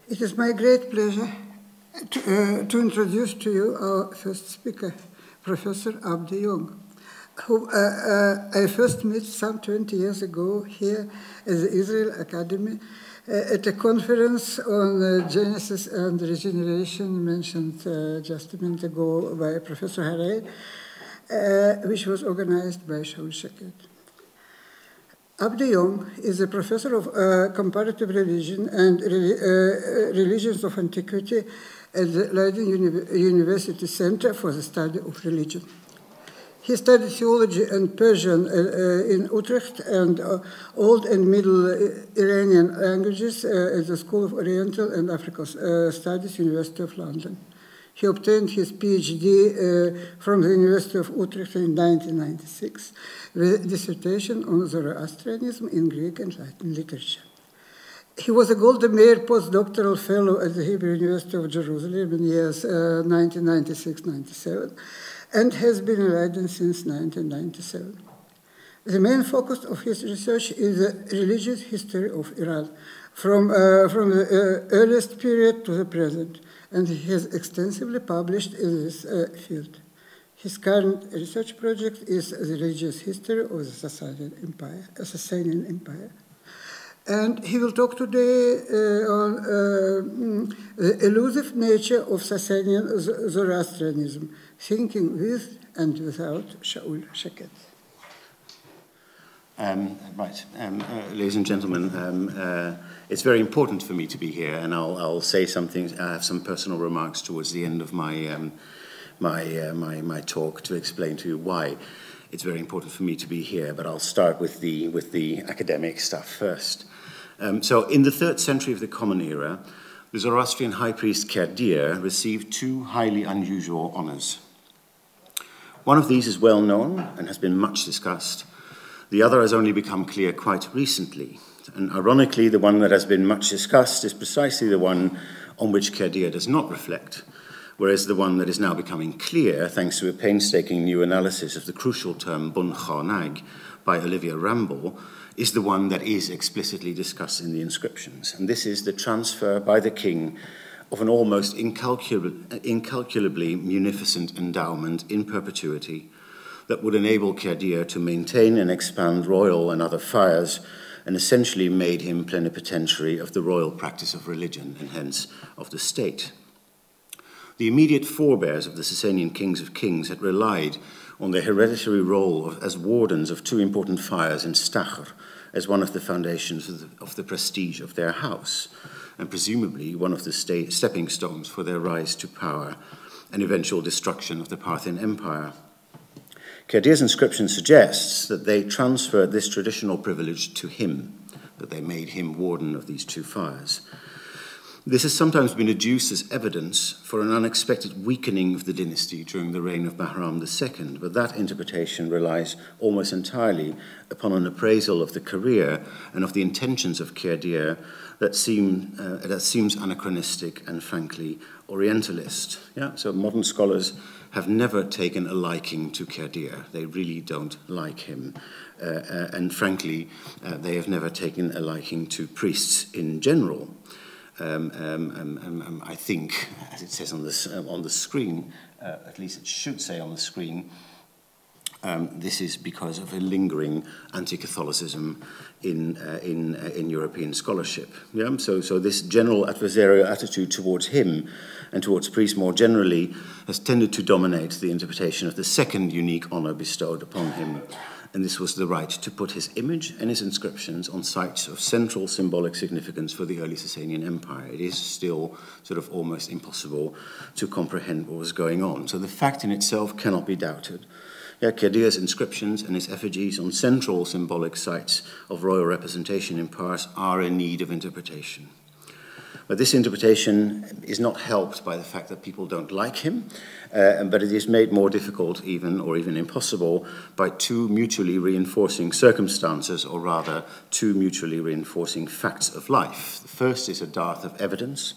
It is my great pleasure to introduce to you our first speaker, Professor Jong, who I first met some 20 years ago here at the Israel Academy at a conference on Genesis and Regeneration mentioned just a minute ago by Professor Harel, which was organized by Shaul. Jong is a professor of comparative religion and religions of antiquity at the Leiden University Center for the Study of Religion. He studied theology and Persian in Utrecht and Old and Middle Iranian languages at the School of Oriental and African Studies, University of London. He obtained his PhD from the University of Utrecht in 1996 with a dissertation on Zoroastrianism in Greek and Latin literature. He was a Golda Meir postdoctoral fellow at the Hebrew University of Jerusalem in years 1996-97 and has been in Leiden since 1997. The main focus of his research is the religious history of Iran from the earliest period to the present, and he has extensively published in this field. His current research project is the religious history of the Sasanian Empire. And he will talk today on the elusive nature of Sasanian Zoroastrianism, thinking with and without Shaul. Ladies and gentlemen, it's very important for me to be here, and I'll say some things. I have some personal remarks towards the end of my my talk to explain to you why it's very important for me to be here. But I'll start with the academic stuff first. So, in the 3rd century of the Common Era, the Zoroastrian high priest Kerdir received 2 highly unusual honors. One of these is well known and has been much discussed. The other has only become clear quite recently. And ironically, the one that has been much discussed is precisely the one on which Kerdir does not reflect, whereas the one that is now becoming clear, thanks to a painstaking new analysis of the crucial term bun chanag by Olivia Ramble, is the one that is explicitly discussed in the inscriptions. And this is the transfer by the king of an almost incalculably munificent endowment in perpetuity that would enable Kerdir to maintain and expand royal and other fires, and essentially made him plenipotentiary of the royal practice of religion and hence of the state. The immediate forebears of the Sasanian kings of kings had relied on their hereditary role as wardens of 2 important fires in Stachar as one of the foundations of the prestige of their house, and presumably one of the stepping stones for their rise to power and eventual destruction of the Parthian Empire. Kerdir's inscription suggests that they transferred this traditional privilege to him, that they made him warden of these 2 fires. This has sometimes been adduced as evidence for an unexpected weakening of the dynasty during the reign of Bahram II, but that interpretation relies almost entirely upon an appraisal of the career and of the intentions of Kerdir that seems anachronistic and frankly Orientalist. Yeah? So modern scholars have never taken a liking to Kerdir. They really don't like him. And frankly, they have never taken a liking to priests in general. I think, as it says on the screen, at least it should say on the screen, this is because of a lingering anti-Catholicism in European scholarship. Yeah? So this general adversarial attitude towards him and towards priests more generally has tended to dominate the interpretation of the second unique honor bestowed upon him. And this was the right to put his image and his inscriptions on sites of central symbolic significance for the early Sasanian Empire. It is still sort of almost impossible to comprehend what was going on. So the fact in itself cannot be doubted. Yeah, Kerdir's inscriptions and his effigies on central symbolic sites of royal representation in Pars are in need of interpretation. But this interpretation is not helped by the fact that people don't like him, but it is made more difficult or even impossible by 2 mutually reinforcing circumstances, or rather 2 mutually reinforcing facts of life. The first is a dearth of evidence,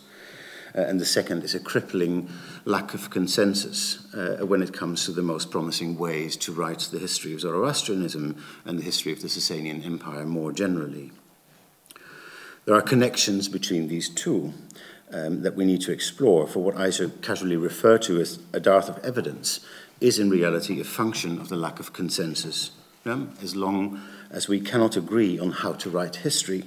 and the second is a crippling lack of consensus when it comes to the most promising ways to write the history of Zoroastrianism and the history of the Sasanian Empire more generally. There are connections between these 2. that we need to explore, for what I so casually refer to as a dearth of evidence, is in reality a function of the lack of consensus. As long as we cannot agree on how to write history,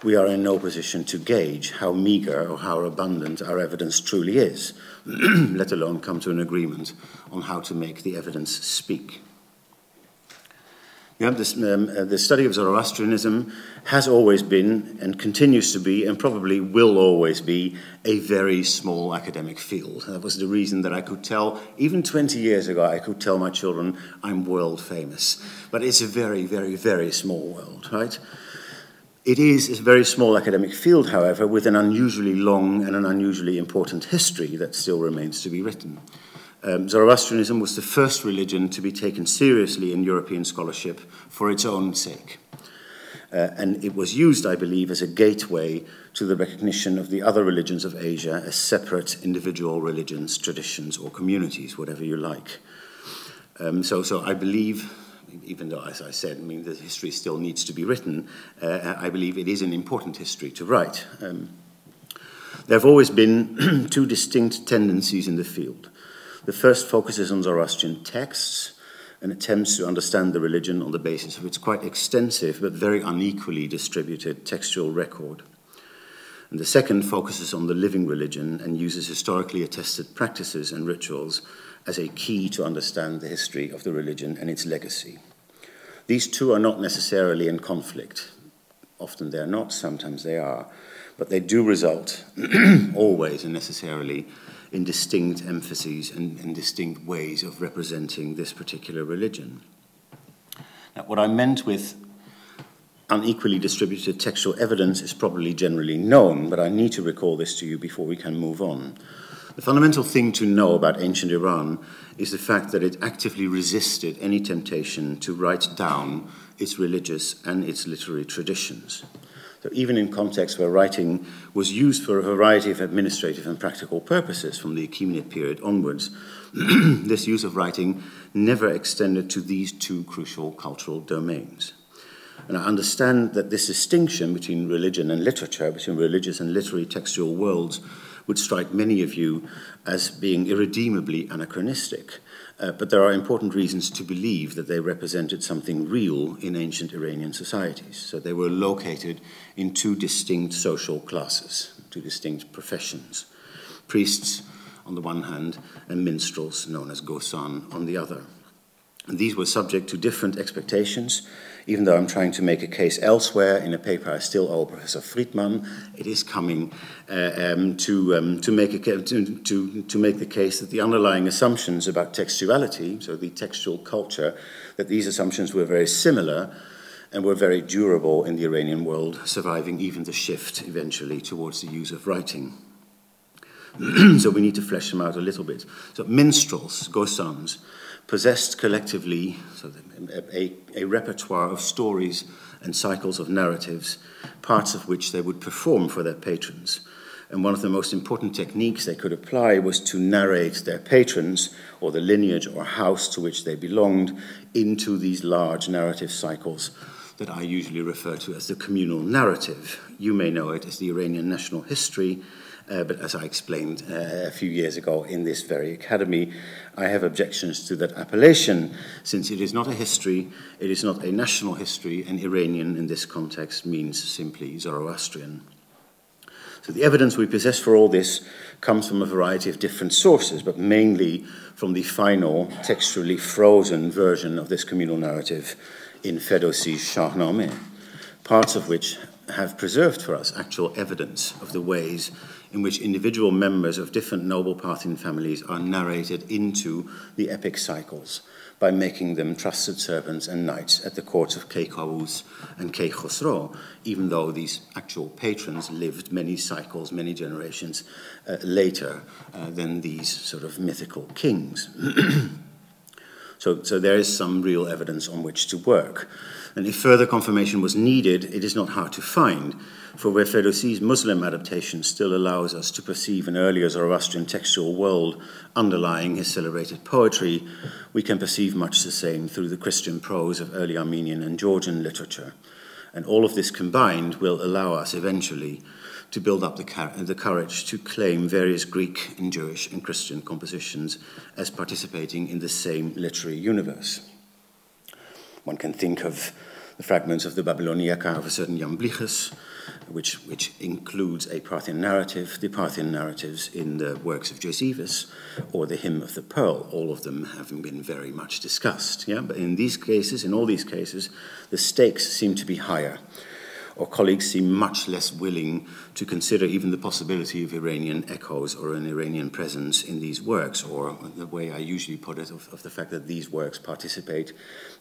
we are in no position to gauge how meager or how abundant our evidence truly is, let alone come to an agreement on how to make the evidence speak. The study of Zoroastrianism has always been, and continues to be, and probably will always be, a very small academic field. That was the reason that I could tell, even 20 years ago, I could tell my children, I'm world famous. But it's a very, very, very small world, right? It is a very small academic field, however, with an unusually long and an unusually important history that still remains to be written. Zoroastrianism was the first religion to be taken seriously in European scholarship for its own sake. And it was used, I believe, as a gateway to the recognition of the other religions of Asia as separate individual religions, traditions, or communities, whatever you like. So I believe, even though, as I said, the history still needs to be written, I believe it is an important history to write. There have always been two distinct tendencies in the field. The first focuses on Zoroastrian texts and attempts to understand the religion on the basis of its quite extensive but very unequally distributed textual record. And the second focuses on the living religion and uses historically attested practices and rituals as a key to understand the history of the religion and its legacy. These two are not necessarily in conflict. Often they're not, sometimes they are. But they do result, always and necessarily, in distinct emphases and distinct ways of representing this particular religion. Now, what I meant with unequally distributed textual evidence is probably generally known, but I need to recall this to you before we can move on. The fundamental thing to know about ancient Iran is the fact that it actively resisted any temptation to write down its religious and its literary traditions. So even in contexts where writing was used for a variety of administrative and practical purposes from the Achaemenid period onwards, this use of writing never extended to these two crucial cultural domains. And I understand that this distinction between religion and literature, between religious and literary textual worlds, would strike many of you as being irredeemably anachronistic. But there are important reasons to believe that they represented something real in ancient Iranian societies. So they were located in two distinct social classes, two distinct professions. Priests on the one hand, and minstrels, known as gosan, on the other. And these were subject to different expectations. Even though I'm trying to make a case elsewhere in a paper I still owe Professor Friedman, it is coming to make the case that the underlying assumptions about textuality, so the textual culture, that these assumptions were very similar and were very durable in the Iranian world, surviving even the shift eventually towards the use of writing. So we need to flesh them out a little bit. So minstrels, gosans, possessed collectively a repertoire of stories and cycles of narratives, parts of which they would perform for their patrons. And one of the most important techniques they could apply was to narrate their patrons, or the lineage or house to which they belonged, into these large narrative cycles that I usually refer to as the communal narrative. You may know it as the Iranian national history, but as I explained a few years ago in this very academy, I have objections to that appellation, since it is not a history, it is not a national history, and Iranian in this context means simply Zoroastrian. So the evidence we possess for all this comes from a variety of different sources, but mainly from the final, textually frozen version of this communal narrative in Ferdowsi's Shahnameh, parts of which have preserved for us actual evidence of the ways in which individual members of different noble Parthian families are narrated into the epic cycles by making them trusted servants and knights at the courts of Kay-Kawus and Kay-Khosrow, even though these actual patrons lived many cycles, many generations later than these sort of mythical kings. So there is some real evidence on which to work. And if further confirmation was needed, it is not hard to find, for where Ferdowsi's Muslim adaptation still allows us to perceive an earlier Zoroastrian textual world underlying his celebrated poetry, we can perceive much the same through the Christian prose of early Armenian and Georgian literature. And all of this combined will allow us eventually to build up the courage to claim various Greek and Jewish and Christian compositions as participating in the same literary universe. One can think of the fragments of the Babyloniaca of a certain Jamblichus, which includes a Parthian narrative, the Parthian narratives in the works of Josephus, or the Hymn of the Pearl, all of them having been very much discussed. Yeah? But in these cases, in all these cases, the stakes seem to be higher, or colleagues seem much less willing to consider even the possibility of Iranian echoes or an Iranian presence in these works, or the way I usually put it, of the fact that these works participate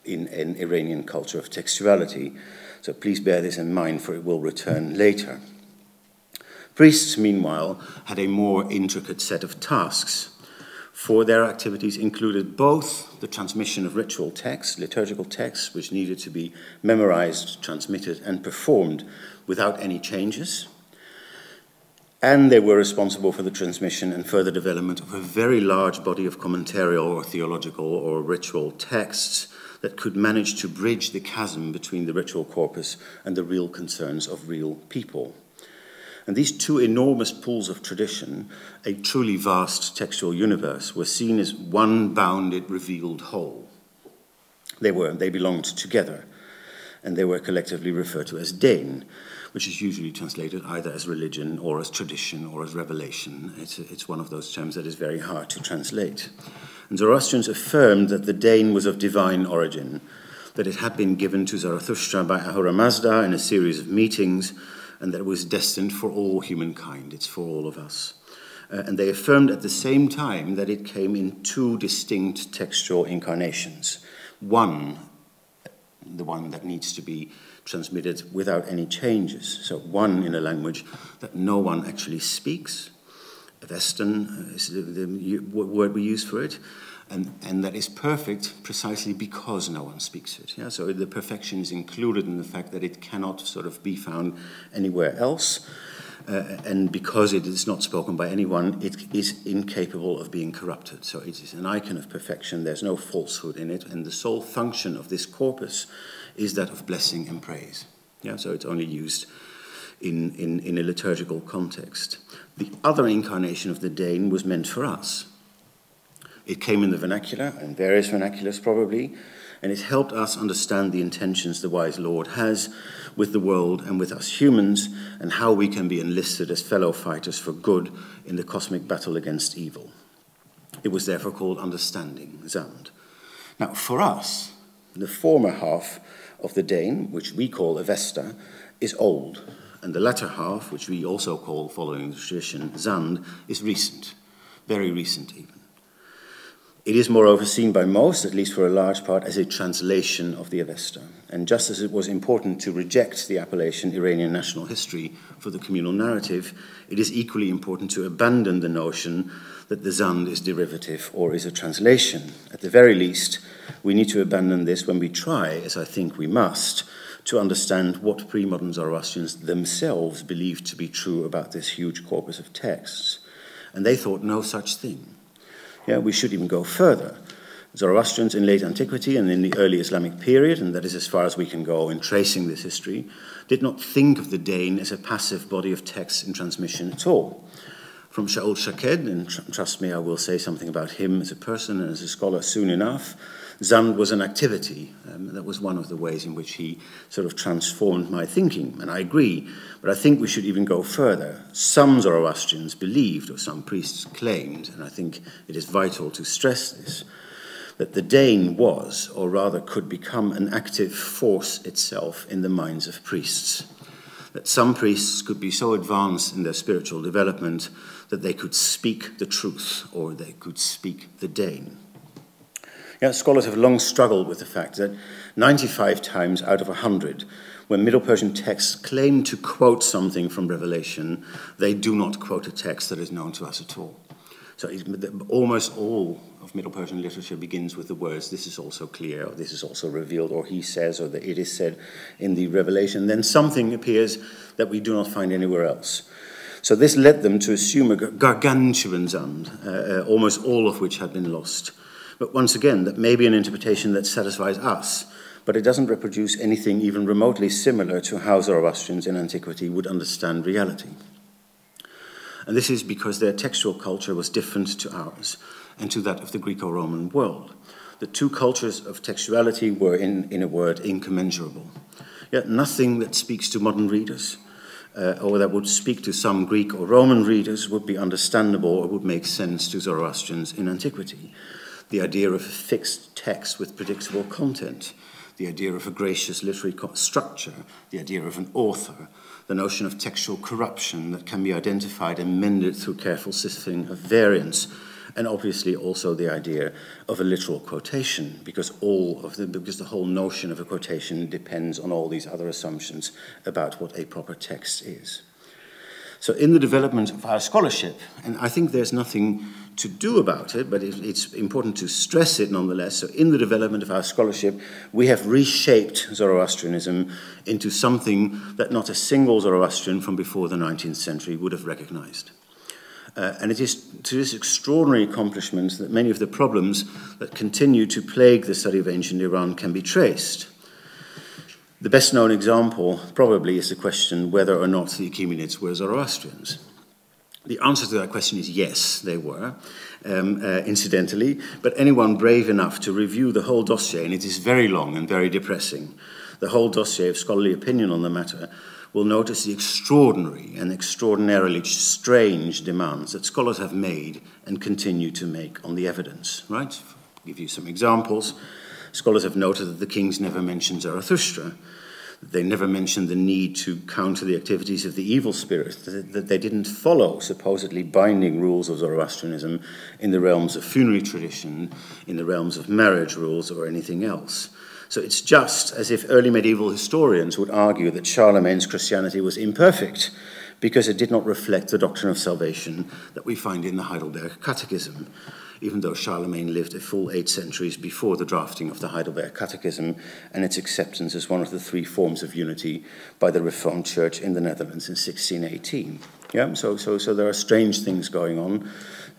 in an Iranian culture of textuality. So please bear this in mind, for it will return later. Priests, meanwhile, had a more intricate set of tasks. For their activities included both the transmission of ritual texts, liturgical texts, which needed to be memorized, transmitted, and performed without any changes, and they were responsible for the transmission and further development of a very large body of commentarial or theological or ritual texts that could manage to bridge the chasm between the ritual corpus and the real concerns of real people. And these two enormous pools of tradition, a truly vast textual universe, were seen as one bounded, revealed whole. They belonged together, and they were collectively referred to as Dane, which is usually translated either as religion or as tradition or as revelation. It's one of those terms that is very hard to translate. And Zoroastrians affirmed that the Dane was of divine origin, that it had been given to Zarathustra by Ahura Mazda in a series of meetings, and that it was destined for all humankind. It's for all of us. And they affirmed at the same time that it came in two distinct textual incarnations. One, the one that needs to be transmitted without any changes. So one in a language that no one actually speaks. Avestan is the word we use for it. And that is perfect precisely because no one speaks it. Yeah? So the perfection is included in the fact that it cannot sort of be found anywhere else. And because it is not spoken by anyone, it is incapable of being corrupted. So it is an icon of perfection. There's no falsehood in it. And the sole function of this corpus is that of blessing and praise. Yeah? So it's only used in a liturgical context. The other incarnation of the Dane was meant for us. It came in the vernacular, and various vernaculars probably, and it helped us understand the intentions the wise Lord has with the world and with us humans, and how we can be enlisted as fellow fighters for good in the cosmic battle against evil. It was therefore called understanding, Zand. Now, for us, the former half of the Dane, which we call Avesta, is old, and the latter half, which we also call, following the tradition, Zand, is recent, very recent even. It is, moreover, seen by most, at least for a large part, as a translation of the Avesta. And just as it was important to reject the appellation Iranian national history for the communal narrative, it is equally important to abandon the notion that the Zand is derivative or is a translation. At the very least, we need to abandon this when we try, as I think we must, to understand what pre-modern Zoroastrians themselves believed to be true about this huge corpus of texts. And they thought no such thing. Yeah, we should even go further. Zoroastrians in late antiquity and in the early Islamic period, and that is as far as we can go in tracing this history, did not think of the Dane as a passive body of text in transmission at all. From Shaul Shaked, and trust me, I will say something about him as a person and as a scholar soon enough, Zand was an activity. That was one of the ways in which he sort of transformed my thinking, and I agree. But I think we should even go further. Some Zoroastrians believed, or some priests claimed, and I think it is vital to stress this, that the Dane was, or rather could become, an active force itself in the minds of priests. That some priests could be so advanced in their spiritual development that they could speak the truth, or they could speak the Dane. Yeah, scholars have long struggled with the fact that 95 times out of 100, when Middle Persian texts claim to quote something from Revelation, they do not quote a text that is known to us at all. So almost all of Middle Persian literature begins with the words, this is also clear, or this is also revealed, or he says, or that it is said in the Revelation. Then something appears that we do not find anywhere else. So this led them to assume a gargantuan Zand, almost all of which had been lost. But once again, that may be an interpretation that satisfies us, but it doesn't reproduce anything even remotely similar to how Zoroastrians in antiquity would understand reality. And this is because their textual culture was different to ours and to that of the Greco-Roman world. The two cultures of textuality were, in a word, incommensurable. Yet nothing that speaks to modern readers or that would speak to some Greek or Roman readers would be understandable or would make sense to Zoroastrians in antiquity. The idea of a fixed text with predictable content, the idea of a gracious literary structure, the idea of an author, the notion of textual corruption that can be identified and mended through careful sifting of variants, and obviously also the idea of a literal quotation, because the whole notion of a quotation depends on all these other assumptions about what a proper text is. So in the development of our scholarship, and I think there's nothing to do about it, but it's important to stress it nonetheless. So in the development of our scholarship, we have reshaped Zoroastrianism into something that not a single Zoroastrian from before the 19th century would have recognized. And it is to this extraordinary accomplishment that many of the problems that continue to plague the study of ancient Iran can be traced. The best known example probably is the question whether or not the Achaemenids were Zoroastrians. The answer to that question is yes, they were, incidentally, but anyone brave enough to review the whole dossier, and it is very long and very depressing, the whole dossier of scholarly opinion on the matter, will notice the extraordinary and extraordinarily strange demands that scholars have made and continue to make on the evidence, right? I'll give you some examples. Scholars have noted that the kings never mentioned Zarathustra, that they never mentioned the need to counter the activities of the evil spirit, that they didn't follow supposedly binding rules of Zoroastrianism in the realms of funerary tradition, in the realms of marriage rules, or anything else. So it's just as if early medieval historians would argue that Charlemagne's Christianity was imperfect because it did not reflect the doctrine of salvation that we find in the Heidelberg Catechism, even though Charlemagne lived a full 8 centuries before the drafting of the Heidelberg Catechism and its acceptance as one of the 3 forms of unity by the Reformed Church in the Netherlands in 1618. Yeah? So there are strange things going on,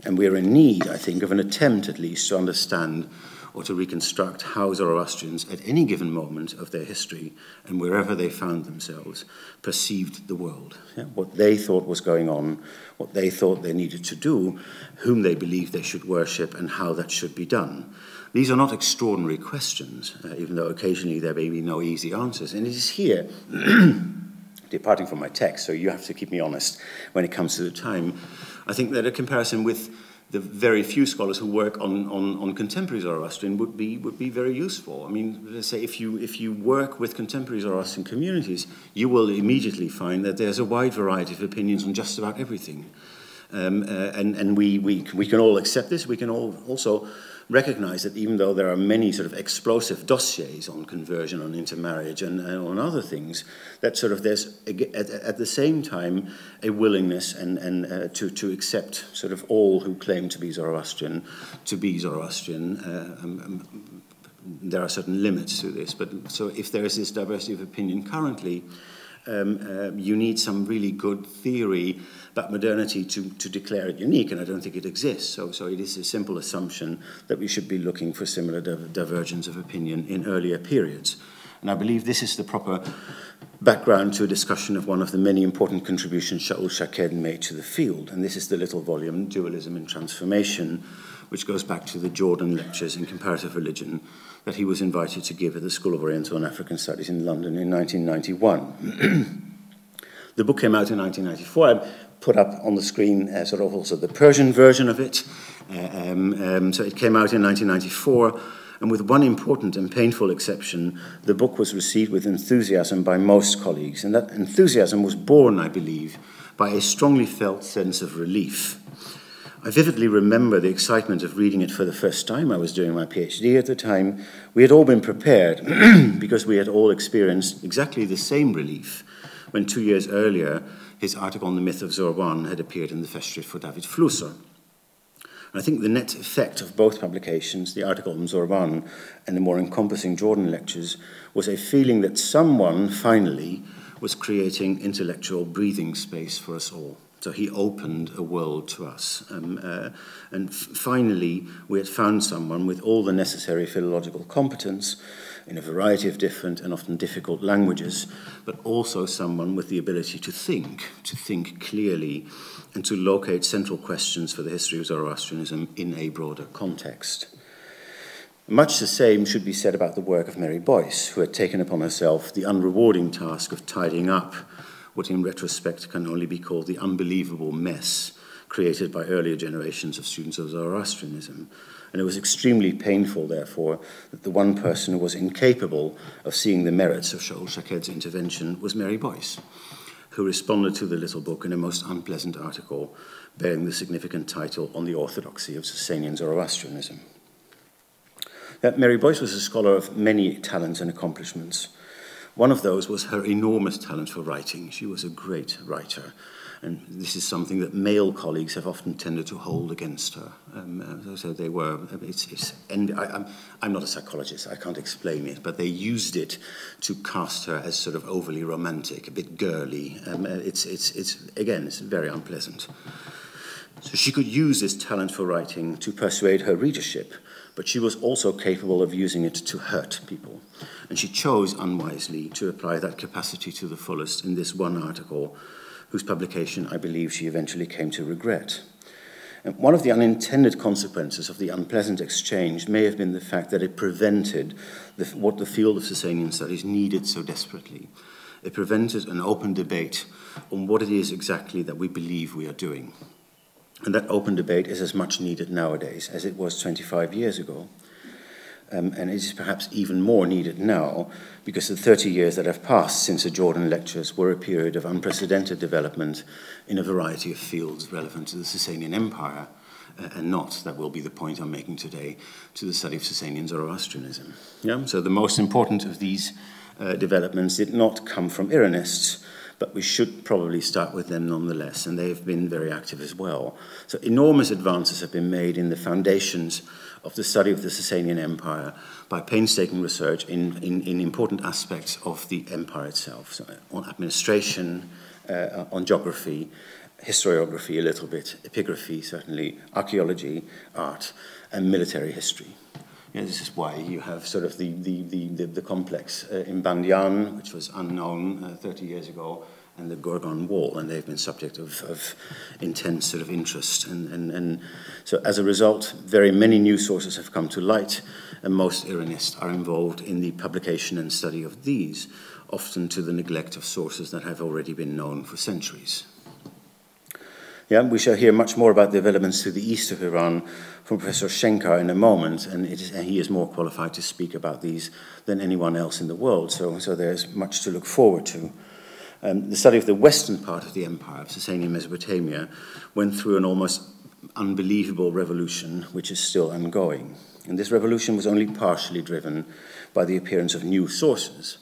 and we are in need, I think, of an attempt at least to understand or to reconstruct how Zoroastrians at any given moment of their history and wherever they found themselves perceived the world, what they thought was going on, what they thought they needed to do, whom they believed they should worship, and how that should be done. These are not extraordinary questions, even though occasionally there may be no easy answers. And it is here, departing from my text, so you have to keep me honest when it comes to the time, I think that a comparison with the very few scholars who work on contemporary Zoroastrian would be very useful. I mean, let's say if you work with contemporary Zoroastrian communities, you will immediately find that there's a wide variety of opinions on just about everything. And we can all accept this. We can all also recognize that even though there are many sort of explosive dossiers on conversion, on intermarriage, and on other things, that sort of there's at the same time a willingness and to accept sort of all who claim to be Zoroastrian to be Zoroastrian. There are certain limits to this, but so if there is this diversity of opinion currently, you need some really good theory about modernity to declare it unique, and I don't think it exists. So it is a simple assumption that we should be looking for similar divergence of opinion in earlier periods. And I believe this is the proper background to a discussion of one of the many important contributions Shaul made to the field, and this is the little volume, Dualism and Transformation, which goes back to the Jordan lectures in comparative religion that he was invited to give at the School of Oriental and African Studies in London in 1991. The book came out in 1994. I put up on the screen sort of also the Persian version of it. So it came out in 1994, and with one important and painful exception, the book was received with enthusiasm by most colleagues, and that enthusiasm was born, I believe, by a strongly felt sense of relief. I vividly remember the excitement of reading it for the first time. I was doing my PhD at the time. We had all been prepared because we had all experienced exactly the same relief when 2 years earlier his article on the myth of Zorban had appeared in the Festschrift for David Flusser. And I think the net effect of both publications, the article on Zorban and the more encompassing Jordan lectures, was a feeling that someone finally was creating intellectual breathing space for us all So he opened a world to us. And finally, we had found someone with all the necessary philological competence in a variety of different and often difficult languages, but also someone with the ability to think clearly, and to locate central questions for the history of Zoroastrianism in a broader context. Much the same should be said about the work of Mary Boyce, who had taken upon herself the unrewarding task of tidying up what in retrospect can only be called the unbelievable mess created by earlier generations of students of Zoroastrianism. And it was extremely painful, therefore, that the one person who was incapable of seeing the merits of Shaul Shaked's intervention was Mary Boyce, who responded to the little book in a most unpleasant article bearing the significant title On the Orthodoxy of Sasanian Zoroastrianism. Mary Boyce was a scholar of many talents and accomplishments. One of those was her enormous talent for writing. She was a great writer, and this is something that male colleagues have often tended to hold against her. So they were, I'm not a psychologist, I can't explain it, but they used it to cast her as sort of overly romantic, a bit girly. It's very unpleasant. So she could use this talent for writing to persuade her readership, but she was also capable of using it to hurt people. And she chose, unwisely, to apply that capacity to the fullest in this one article, whose publication I believe she eventually came to regret. And one of the unintended consequences of the unpleasant exchange may have been the fact that it prevented what the field of Sasanian studies needed so desperately. It prevented an open debate on what it is exactly that we believe we are doing. And that open debate is as much needed nowadays as it was 25 years ago. And it is perhaps even more needed now, because the 30 years that have passed since the Jordan lectures were a period of unprecedented development in a variety of fields relevant to the Sasanian Empire, and not, that will be the point I'm making today, to the study of Sasanian Zoroastrianism. So the most important of these developments did not come from Iranists, but we should probably start with them nonetheless, and they've been very active as well. So enormous advances have been made in the foundations of the study of the Sasanian Empire by painstaking research in important aspects of the empire itself, so on administration, on geography, historiography a little bit, epigraphy certainly, archaeology, art, and military history. This is why you have sort of the complex in Bandian, which was unknown 30 years ago, and the Gorgon Wall, and they've been subject of intense sort of interest. And so as a result, very many new sources have come to light, and most Iranists are involved in the publication and study of these, often to the neglect of sources that have already been known for centuries. We shall hear much more about developments to the east of Iran from Professor Shenkar in a moment, and he is more qualified to speak about these than anyone else in the world, so there's much to look forward to. The study of the western part of the empire, of Sasanian Mesopotamia, went through an almost unbelievable revolution, which is still ongoing. And this revolution was only partially driven by the appearance of new sources,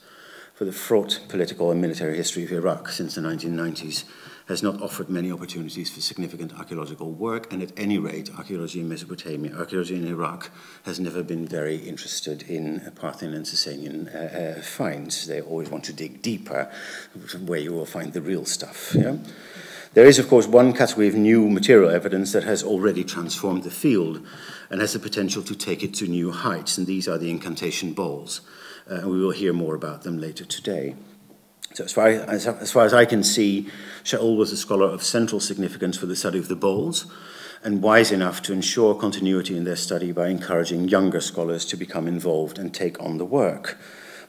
for the fraught political and military history of Iraq since the 1990s has not offered many opportunities for significant archaeological work, and at any rate, archaeology in Mesopotamia, archaeology in Iraq has never been very interested in Parthian and Sasanian finds. They always want to dig deeper, where you will find the real stuff. There is, of course, one category of new material evidence that has already transformed the field and has the potential to take it to new heights, and these are the incantation bowls. And we will hear more about them later today. So as far as I can see, Shaul was a scholar of central significance for the study of the bowls, and wise enough to ensure continuity in their study by encouraging younger scholars to become involved and take on the work.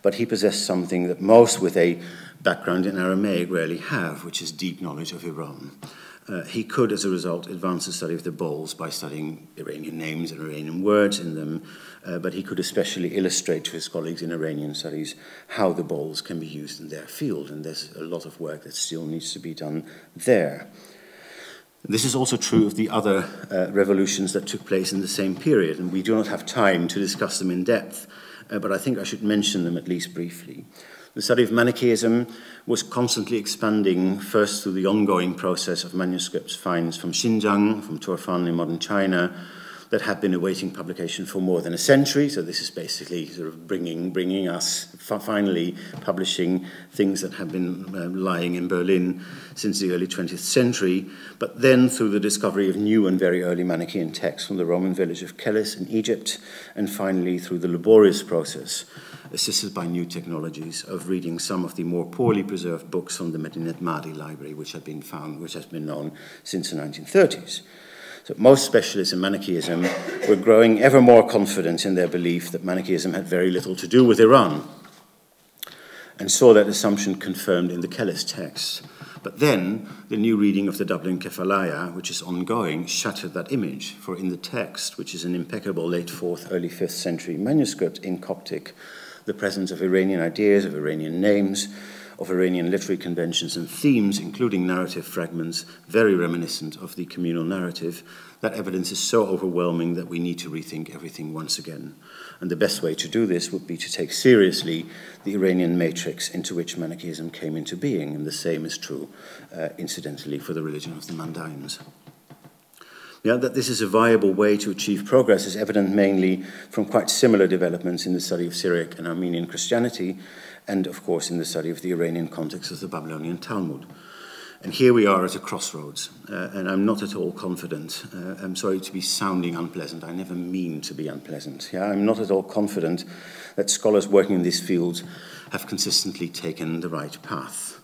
But he possessed something that most with a background in Aramaic rarely have, which is deep knowledge of Iran. He could, as a result, advance the study of the bowls by studying Iranian names and Iranian words in them, but he could especially illustrate to his colleagues in Iranian studies how the bowls can be used in their field, and there's a lot of work that still needs to be done there. This is also true of the other revolutions that took place in the same period, and we do not have time to discuss them in depth, but I think I should mention them at least briefly. The study of Manichaeism was constantly expanding, first through the ongoing process of manuscripts finds from Xinjiang, from Turfan in modern China, that had been awaiting publication for more than a century. So this is basically sort of bringing us finally publishing things that have been lying in Berlin since the early 20th century. But then through the discovery of new and very early Manichaean texts from the Roman village of Kelis in Egypt, and finally through the laborious process, assisted by new technologies, of reading some of the more poorly preserved books from the Medinet Mahdi library, which has been known since the 1930s. So most specialists in Manichaeism were growing ever more confident in their belief that Manichaeism had very little to do with Iran, and saw that assumption confirmed in the Kelis texts. But then, the new reading of the Dublin Kephalaya, which is ongoing, shattered that image, for in the text, which is an impeccable late 4th, early 5th century manuscript in Coptic, the presence of Iranian ideas, of Iranian names, of Iranian literary conventions and themes, including narrative fragments, very reminiscent of the communal narrative, that evidence is so overwhelming that we need to rethink everything once again. And the best way to do this would be to take seriously the Iranian matrix into which Manichaeism came into being, and the same is true, incidentally, for the religion of the Mandaeans. Now, that this is a viable way to achieve progress is evident mainly from quite similar developments in the study of Syriac and Armenian Christianity, and of course in the study of the Iranian context of the Babylonian Talmud. And here we are at a crossroads, and I'm not at all confident. I'm sorry to be sounding unpleasant. I never mean to be unpleasant. Yeah, I'm not at all confident that scholars working in these fields have consistently taken the right path.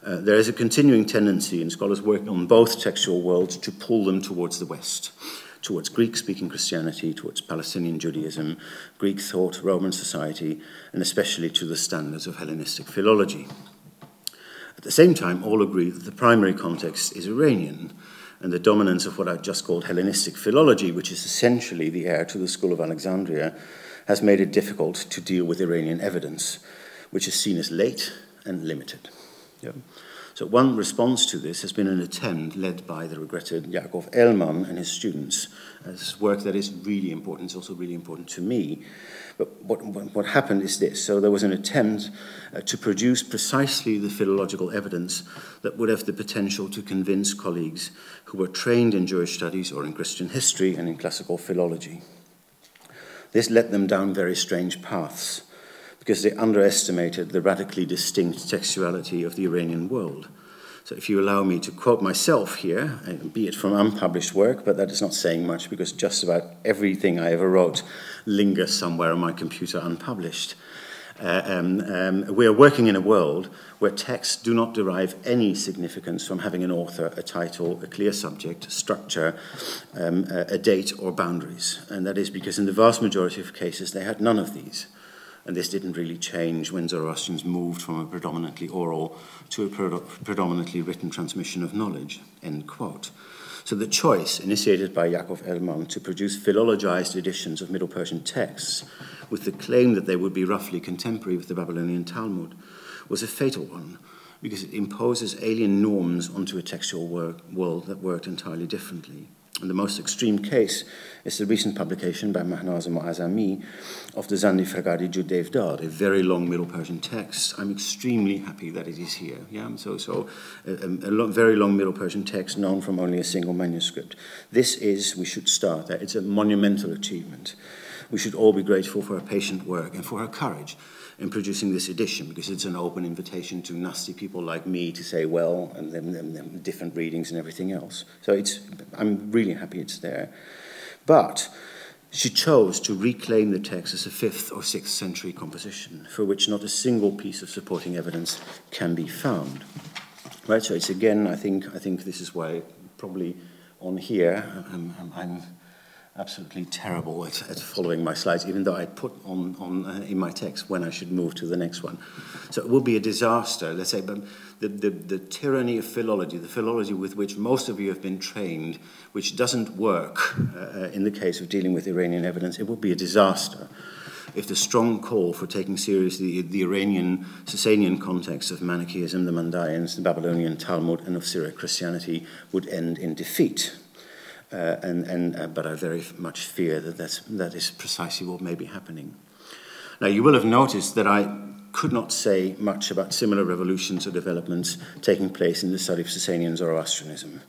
There is a continuing tendency in scholars working on both textual worlds to pull them towards the West, towards Greek-speaking Christianity, towards Palestinian Judaism, Greek thought, Roman society, and especially to the standards of Hellenistic philology. At the same time, all agree that the primary context is Iranian, and the dominance of what I've just called Hellenistic philology, which is essentially the heir to the School of Alexandria, has made it difficult to deal with Iranian evidence, which is seen as late and limited. Yeah. So one response to this has been an attempt led by the regretted Yaakov Elman and his students, as work that is really important. It's also really important to me. But what happened is this. So there was an attempt to produce precisely the philological evidence that would have the potential to convince colleagues who were trained in Jewish studies or in Christian history and in classical philology. This led them down very strange paths, because they underestimated the radically distinct textuality of the Iranian world. So if you allow me to quote myself here, be it from unpublished work, but that is not saying much because just about everything I ever wrote lingers somewhere on my computer unpublished. We are working in a world where texts do not derive any significance from having an author, a title, a clear subject, a structure, a date, or boundaries. And that is because in the vast majority of cases they had none of these. And this didn't really change when Zoroastrians moved from a predominantly oral to a predominantly written transmission of knowledge, end quote. So the choice, initiated by Yaakov Elman, to produce philologized editions of Middle Persian texts with the claim that they would be roughly contemporary with the Babylonian Talmud, was a fatal one, because it imposes alien norms onto a textual world that worked entirely differently. And the most extreme case is the recent publication by Mahnaz Moazzami of the Zandi Fragadi Judev Dad, a very long Middle Persian text. I'm extremely happy that it is here. Yeah? Very long Middle Persian text known from only a single manuscript. This is, we should start there, it's a monumental achievement. We should all be grateful for her patient work and for her courage in producing this edition, because it's an open invitation to nasty people like me to say, well, and then different readings and everything else. So I'm really happy it's there. But she chose to reclaim the text as a 5th or 6th century composition, for which not a single piece of supporting evidence can be found. Right, so it's again, I think this is why probably on here, I'm absolutely terrible at following my slides, even though I put on in my text when I should move to the next one. So it will be a disaster, let's say, but the tyranny of philology, the philology with which most of you have been trained, which doesn't work in the case of dealing with Iranian evidence, it will be a disaster if the strong call for taking seriously the Iranian Sasanian context of Manichaeism, the Mandaeans, the Babylonian Talmud, and of Syriac Christianity would end in defeat. But I very much fear that is precisely what may be happening. Now, you will have noticed that I could not say much about similar revolutions or developments taking place in the study of Sasanian Zoroastrianism.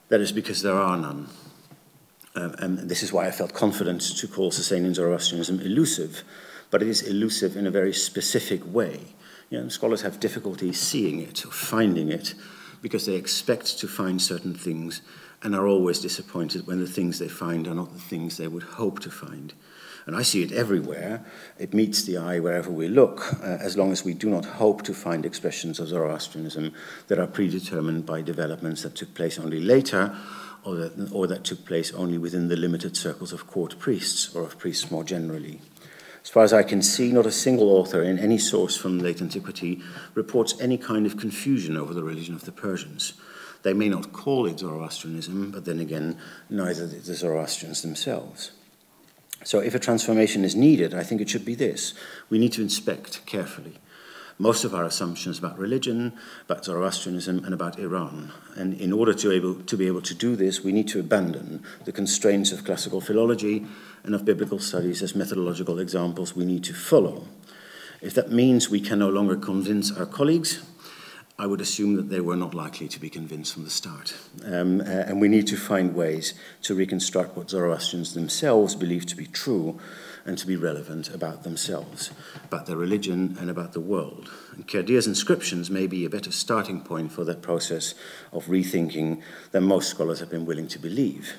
That is because there are none. And this is why I felt confident to call Sasanian Zoroastrianism elusive, but it is elusive in a very specific way. Scholars have difficulty seeing it or finding it because they expect to find certain things and are always disappointed when the things they find are not the things they would hope to find. And I see it everywhere. It meets the eye wherever we look, as long as we do not hope to find expressions of Zoroastrianism that are predetermined by developments that took place only later, or that took place only within the limited circles of court priests, or of priests more generally. As far as I can see, not a single author in any source from late antiquity reports any kind of confusion over the religion of the Persians. They may not call it Zoroastrianism, but then again, neither did the Zoroastrians themselves. So if a transformation is needed, I think it should be this. We need to inspect carefully most of our assumptions about religion, about Zoroastrianism, and about Iran. And in order to be able to do this, we need to abandon the constraints of classical philology and of biblical studies as methodological examples we need to follow. If that means we can no longer convince our colleagues, I would assume that they were not likely to be convinced from the start. And we need to find ways to reconstruct what Zoroastrians themselves believe to be true and to be relevant about themselves, about their religion and about the world. And Kerdir's inscriptions may be a better starting point for that process of rethinking than most scholars have been willing to believe.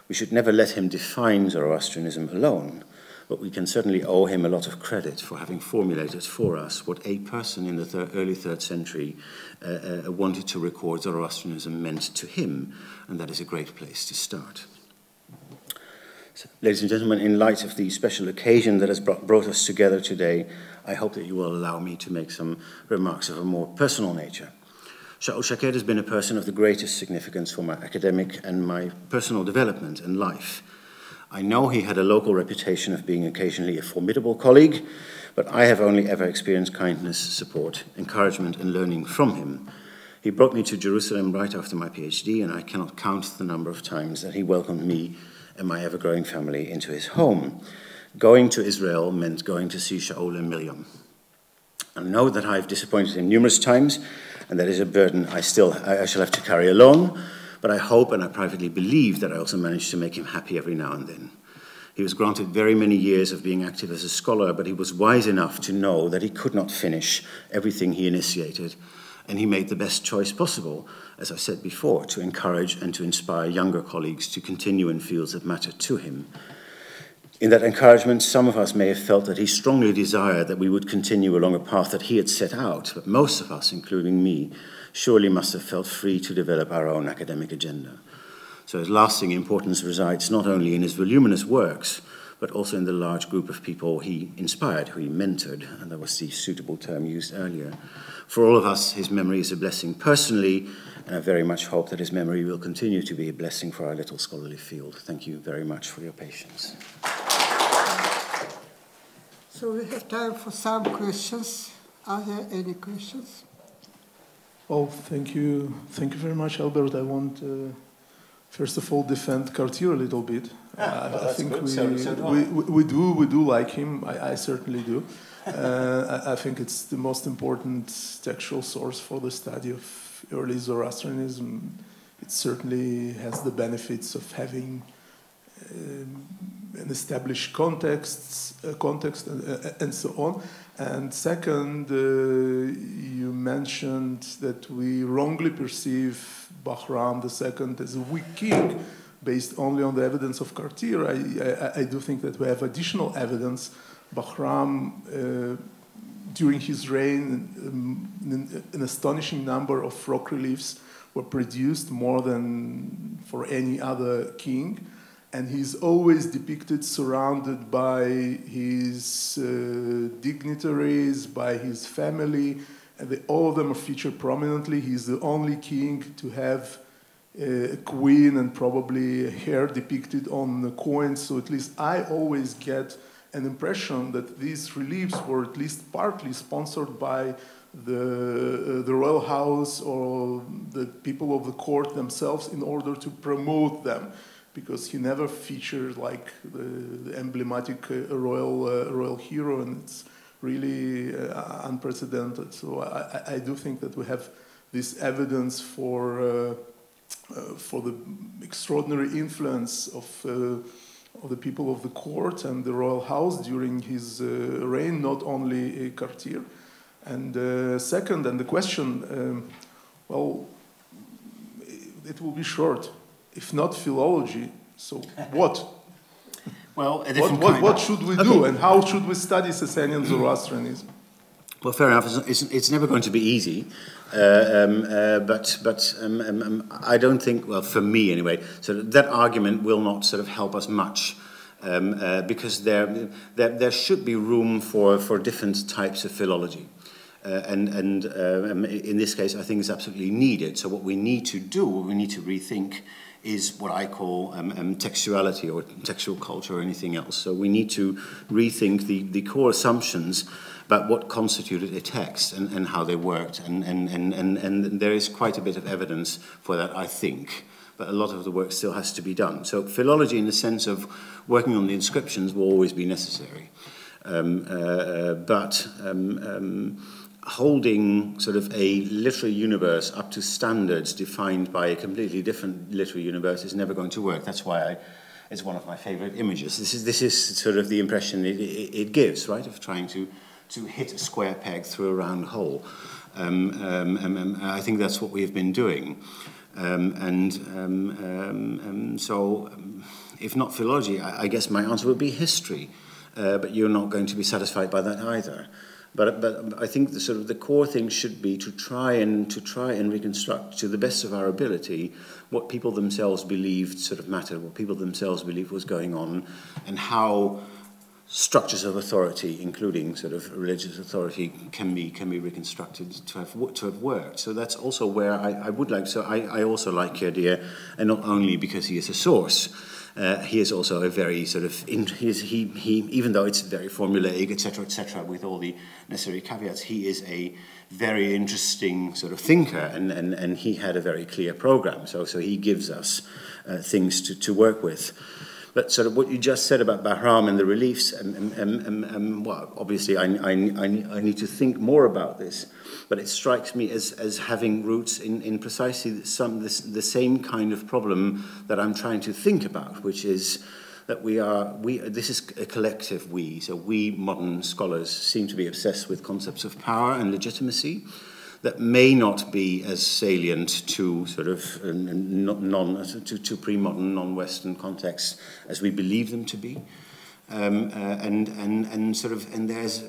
We should never let him define Zoroastrianism alone, but we can certainly owe him a lot of credit for having formulated for us what a person in the early 3rd century wanted to record Zoroastrianism meant to him, and that is a great place to start. So, ladies and gentlemen, in light of the special occasion that has brought us together today, I hope that you will allow me to make some remarks of a more personal nature. Shaul has been a person of the greatest significance for my academic and my personal development and life. I know he had a local reputation of being occasionally a formidable colleague, but I have only ever experienced kindness, support, encouragement, and learning from him. He brought me to Jerusalem right after my PhD, and I cannot count the number of times that he welcomed me and my ever-growing family into his home. Going to Israel meant going to see Shaul and Miriam. I know that I've disappointed him numerous times, and that is a burden I shall have to carry along, but I hope and I privately believe that I also managed to make him happy every now and then. He was granted very many years of being active as a scholar, but he was wise enough to know that he could not finish everything he initiated, and he made the best choice possible, as I said before, to encourage and to inspire younger colleagues to continue in fields that mattered to him. In that encouragement, some of us may have felt that he strongly desired that we would continue along a path that he had set out, but most of us, including me, surely must have felt free to develop our own academic agenda. So his lasting importance resides not only in his voluminous works, but also in the large group of people he inspired, who he mentored, and that was the suitable term used earlier. For all of us, his memory is a blessing personally, and I very much hope that his memory will continue to be a blessing for our little scholarly field. Thank you very much for your patience. So we have time for some questions. Are there any questions? Well, thank you. Thank you very much, Albert. I want first of all, defend Kerdir a little bit. I think we do like him. I certainly do. I think it's the most important textual source for the study of early Zoroastrianism. It certainly has the benefits of having an established context and so on. And second, you mentioned that we wrongly perceive Bahram II as a weak king based only on the evidence of Kerdir. I do think that we have additional evidence. Bahram, during his reign, an astonishing number of rock reliefs were produced, more than for any other king. And he's always depicted surrounded by his dignitaries, by his family, and all of them are featured prominently. He's the only king to have a queen and probably a hair depicted on the coins. So at least I always get an impression that these reliefs were at least partly sponsored by the royal house or the people of the court themselves in order to promote them, because he never featured like the emblematic royal hero, and it's really unprecedented. So I do think that we have this evidence for for the extraordinary influence of the people of the court and the royal house during his reign, not only Kerdir. And second, and the question, well, it will be short. If not philology, so what? Well, what should we do, and how should we study Sasanian Zoroastrianism? Well, fair enough. It's never going to be easy, but I don't think. Well, for me anyway, so that argument will not sort of help us much, because there should be room for different types of philology, and in this case, I think it's absolutely needed. So what we need to do, what we need to rethink, is what I call textuality or textual culture or anything else. So we need to rethink the core assumptions about what constituted a text and how they worked. And there is quite a bit of evidence for that, I think. But a lot of the work still has to be done. So philology in the sense of working on the inscriptions will always be necessary. But holding sort of a literary universe up to standards defined by a completely different literary universe is never going to work. That's why it's one of my favorite images. This is sort of the impression it gives, right, of trying to hit a square peg through a round hole. I think that's what we've been doing. So if not philology, I guess my answer would be history. But you're not going to be satisfied by that either. But I think the core thing should be to try and reconstruct to the best of our ability what people themselves believed sort of mattered, what people themselves believed was going on, and how structures of authority, including sort of religious authority, can be reconstructed to have worked. So that's also where I would like. So I also like Kerdir, and not only because he is a source. He is also a very sort of, even though it's very formulaic, etc., with all the necessary caveats, he is a very interesting sort of thinker, and he had a very clear program. So he gives us things to work with. But sort of what you just said about Bahram and the reliefs, well, obviously I need to think more about this. But it strikes me as having roots in precisely the same kind of problem that I'm trying to think about, which is that this is a collective we. So we modern scholars seem to be obsessed with concepts of power and legitimacy that may not be as salient to sort of to pre-modern, non-Western contexts as we believe them to be. And there's,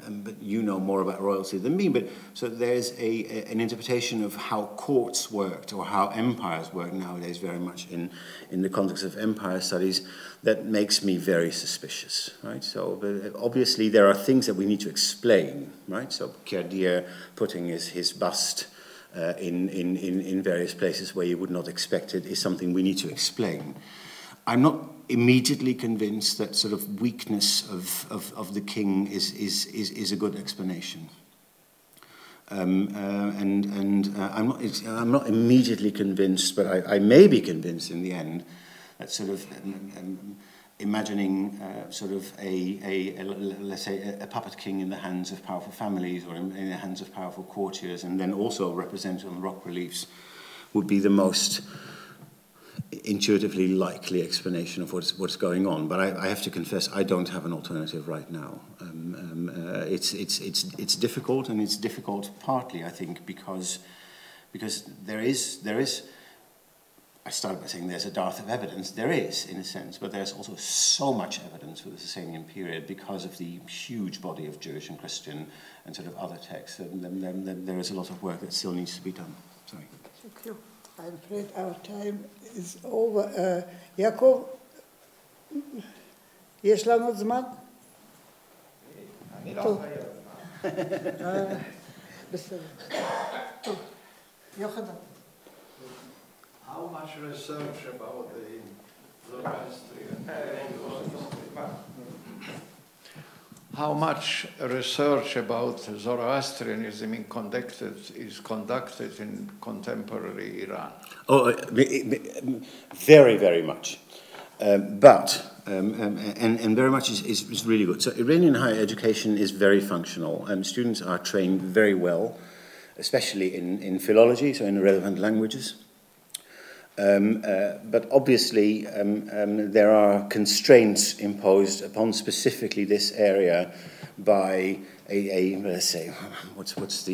but you know more about royalty than me, but so there's an interpretation of how courts worked or how empires work nowadays, very much in the context of empire studies, that makes me very suspicious, right? So obviously there are things that we need to explain, right? So Kerdir putting his bust in various places where you would not expect it is something we need to explain. I'm not immediately convinced that sort of weakness of the king is a good explanation. I'm not immediately convinced, but I may be convinced in the end that sort of imagining sort of let's say a puppet king in the hands of powerful families or in the hands of powerful courtiers, and then also represented on rock reliefs, would be the most intuitively likely explanation of what's going on. But I have to confess, I don't have an alternative right now. It's difficult, and it's difficult partly, I think, because there is. I started by saying there's a dearth of evidence. There is, in a sense, but there's also so much evidence for the Sasanian period because of the huge body of Jewish and Christian and sort of other texts. There is a lot of work that still needs to be done. Sorry. Thank you. I'm afraid our time is over. Yaakov, יש לנו זמן? אני לא חייב. בסדר. טוב, יוחנן. How much research about the Zoroastrian? How much research about Zoroastrianism is conducted in contemporary Iran? Oh, very, very much. But very much is really good. So Iranian higher education is very functional. Students are trained very well, especially in philology, so in relevant languages. But obviously, there are constraints imposed upon specifically this area by let's say, what's the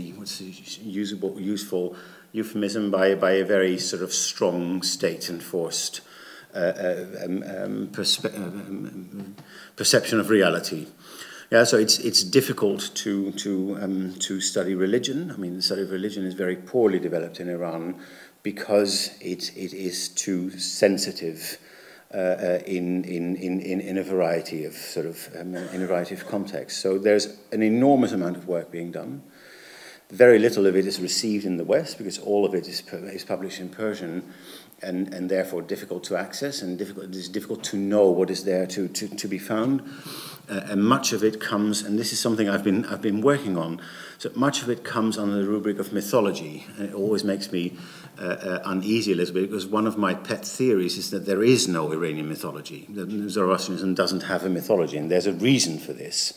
useful euphemism, by a very sort of strong state-enforced perception of reality. Yeah, so it's difficult to study religion. I mean, the study of religion is very poorly developed in Iran because it is too sensitive in a variety of in a variety of contexts. So there's an enormous amount of work being done. Very little of it is received in the West because all of it is published in Persian, and therefore difficult to access, and it is difficult to know what is there to be found. And much of it comes, and this is something I've been working on. So much of it comes under the rubric of mythology, and it always makes me uneasy a little bit, because one of my pet theories is that there is no Iranian mythology. Zoroastrianism doesn't have a mythology, and there's a reason for this.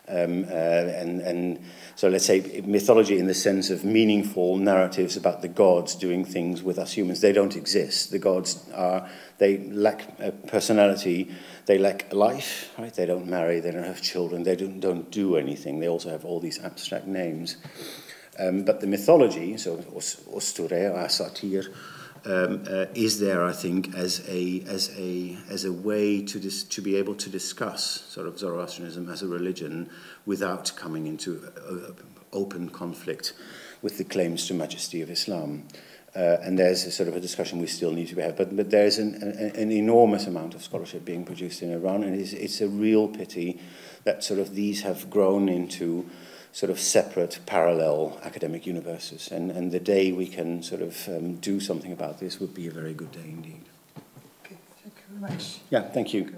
And so let's say mythology in the sense of meaningful narratives about the gods doing things with us humans, they don't exist. The gods they lack personality, they lack life, right? They don't marry, they don't have children, they don't do anything. They also have all these abstract names. But the mythology, so Osture or Satir, is there, I think, as a way to be able to discuss sort of Zoroastrianism as a religion without coming into open conflict with the claims to majesty of Islam. And there's a sort of a discussion we still need to have. But there's an enormous amount of scholarship being produced in Iran, and it's a real pity that sort of these have grown into sort of separate, parallel academic universes. And the day we can sort of do something about this would be a very good day indeed. Okay, thank you very much. Yeah, thank you.